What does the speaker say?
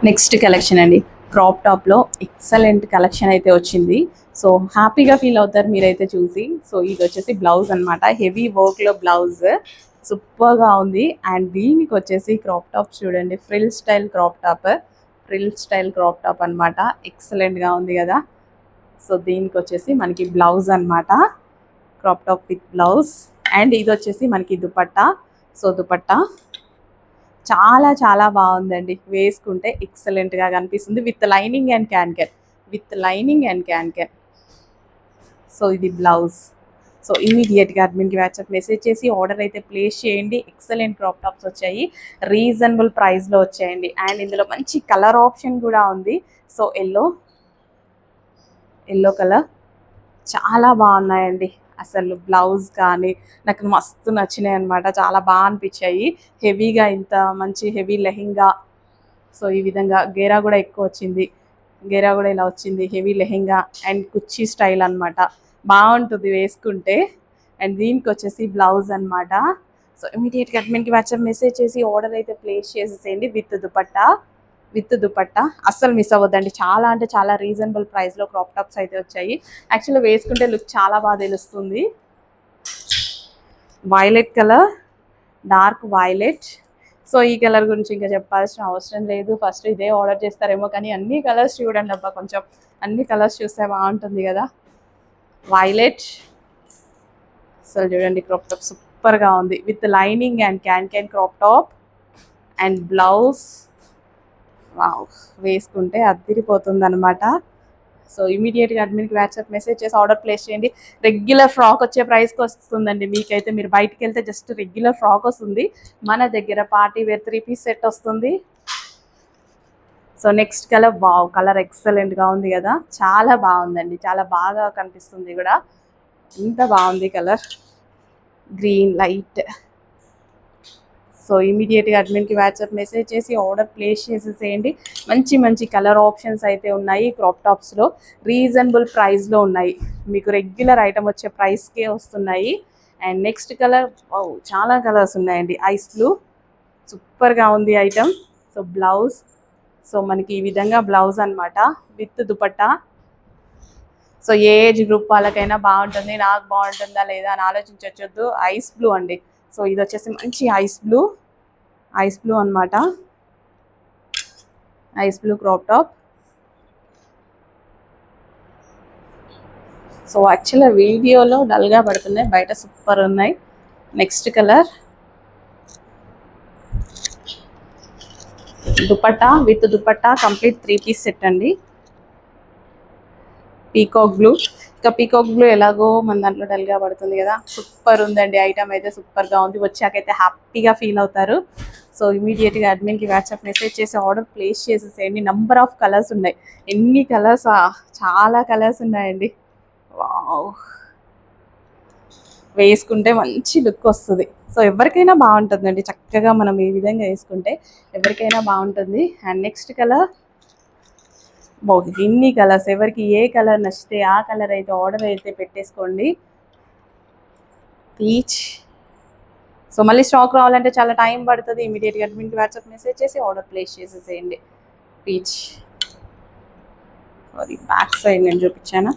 Next collection అండి, crop టాప్లో excellent collection అయితే వచ్చింది. సో హ్యాపీగా ఫీల్ అవుతారు మీరైతే చూసి. సో ఇది వచ్చేసి బ్లౌజ్ అనమాట, హెవీ వర్క్లో బ్లౌజ్ సూపర్గా ఉంది. అండ్ దీనికి వచ్చేసి క్రాప్ టాప్ చూడండి, ఫ్రిల్ స్టైల్ క్రాప్ టాప్ అనమాట. ఎక్సలెంట్గా ఉంది కదా. సో దీనికి వచ్చేసి మనకి బ్లౌజ్ అనమాట, crop top with blouse. And ఇది వచ్చేసి మనకి దుపట్టా. సో దుపట్టా చాలా చాలా బాగుందండి, వేసుకుంటే ఎక్సలెంట్గా కనిపిస్తుంది. With lining and can. So ఇది బ్లౌజ్. సో ఇమీడియట్గా అడ్మిన్కి వాట్సాప్ మెసేజ్ చేసి ఆర్డర్ అయితే ప్లేస్ చేయండి. ఎక్సలెంట్ క్రాప్ టాప్స్ వచ్చాయి, రీజనబుల్ ప్రైస్లో వచ్చాయండి. అండ్ ఇందులో మంచి కలర్ ఆప్షన్ కూడా ఉంది. సో ఎల్లో కలర్ చాలా బాగున్నాయండి. అసలు బ్లౌజ్ కానీ నాకు మస్తు నచ్చినాయి అనమాట, చాలా బాగా అనిపించాయి. హెవీగా ఇంత మంచి హెవీ లెహెంగా. సో ఈ విధంగా గేరా కూడా ఎక్కువ వచ్చింది, గేరా కూడా ఇలా వచ్చింది, హెవీ లెహెంగా అండ్ కుర్చీ స్టైల్ అనమాట. బాగుంటుంది వేసుకుంటే. అండ్ దీనికి వచ్చేసి బ్లౌజ్ అనమాట. సో ఇమీడియట్గా అడ్మిన్కి వాట్సాప్ మెసేజ్ చేసి ఆర్డర్ అయితే ప్లేస్ చేసేసేయండి విత్ దుపట్టా. అస్సలు మిస్ అవ్వద్దండి, చాలా అంటే చాలా రీజనబుల్ ప్రైస్లో క్రాప్ టాప్స్ అయితే వచ్చాయి. యాక్చువల్గా వేసుకుంటే లుక్ చాలా బాగా తెలుస్తుంది. Violet colour, dark violet. So ఈ కలర్ గురించి ఇంకా చెప్పాల్సిన అవసరం లేదు, ఫస్ట్ ఇదే ఆర్డర్ చేస్తారేమో. కానీ అన్ని కలర్స్ చూడండి అబ్బా, కొంచెం అన్ని కలర్స్ చూస్తే బాగుంటుంది కదా. వైలెట్ అసలు చూడండి, క్రాప్ టాప్ సూపర్గా ఉంది with lining and can crop top and blouse. Wow, వేసుకుంటే అదిరిపోతుంది అనమాట. సో ఇమీడియట్గా అడ్మిన్కి వాట్సాప్ మెసేజ్ చేసి ఆర్డర్ ప్లేస్ చేయండి. రెగ్యులర్ ఫ్రాక్ వచ్చే ప్రైస్కి వస్తుందండి మీకైతే. మీరు బయటికి వెళ్తే జస్ట్ రెగ్యులర్ ఫ్రాక్ వస్తుంది, మన దగ్గర పార్టీ వేర్ 3 పీస్ సెట్ వస్తుంది. So next colour, wow, colour ఎక్సలెంట్గా ఉంది కదా, చాలా బాగుందండి, చాలా బాగా కనిపిస్తుంది కూడా. ఇంత బాగుంది కలర్, గ్రీన్ లైట్. సో ఇమీడియట్గా అడ్మిన్కి వాట్సాప్ మెసేజ్ చేసి ఆర్డర్ ప్లేస్ చేసేసేయండి. మంచి మంచి కలర్ ఆప్షన్స్ అయితే ఉన్నాయి క్రాప్ టాప్స్లో, రీజనబుల్ ప్రైస్లో ఉన్నాయి. మీకు రెగ్యులర్ ఐటమ్ వచ్చే ప్రైస్కే వస్తున్నాయి. అండ్ నెక్స్ట్ కలర్, చాలా కలర్స్ ఉన్నాయండి. ఐస్ బ్లూ సూపర్గా ఉంది ఐటమ్. సో బ్లౌజ్, సో మనకి ఈ విధంగా బ్లౌజ్ అనమాట విత్ దుపట్టా. సో ఏ ఏజ్ గ్రూప్ వాళ్ళకైనా బాగుంటుంది, నాకు బాగుంటుందా లేదా అని ఆలోచించవద్దు. ఐస్ బ్లూ అండి. సో ఇది వచ్చేసి మంచి ఐస్ బ్లూ అనమాట, ice blue crop top. So యాక్చువల్గా వీడియోలో డల్గా పడుతున్నాయి, బయట సూపర్ ఉన్నాయి. Next colour, dupatta with dupatta complete 3 piece set అండి. Peacock blue. ఇంకా పీకాక్ బ్లూ ఎలాగో మన దాంట్లో డల్గా పడుతుంది కదా, సూపర్ ఉందండి ఐటమ్ అయితే, సూపర్గా ఉంది. వచ్చాకైతే హ్యాపీగా ఫీల్ అవుతారు. సో ఇమీడియట్గా అడ్మిన్కి వాట్సాప్ మెసేజ్ చేసి ఆర్డర్ ప్లేస్ చేసేసేయండి. నెంబర్ ఆఫ్ కలర్స్ ఉన్నాయి. ఎన్ని కలర్స్, చాలా కలర్స్ ఉన్నాయండి. వావ్, వేసుకుంటే మంచి లుక్ వస్తుంది. సో ఎవరికైనా బాగుంటుందండి, చక్కగా మనం ఈ విధంగా వేసుకుంటే ఎవరికైనా బాగుంటుంది. అండ్ నెక్స్ట్ కలర్, బాగుంది. ఇన్ని కలర్స్, ఎవరికి ఏ కలర్ నచ్చితే ఆ కలర్ అయితే ఆర్డర్ అయితే పెట్టేసుకోండి. పీచ్. సో మళ్ళీ స్టాక్ రావాలంటే చాలా టైం పడుతుంది. ఇమీడియట్గా అడ్మిన్కి వాట్సాప్ మెసేజ్ చేసి ఆర్డర్ ప్లేస్ చేసేసేయండి. పీచ్, సారీ బ్యాక్ సైడ్ నేను చూపించాను.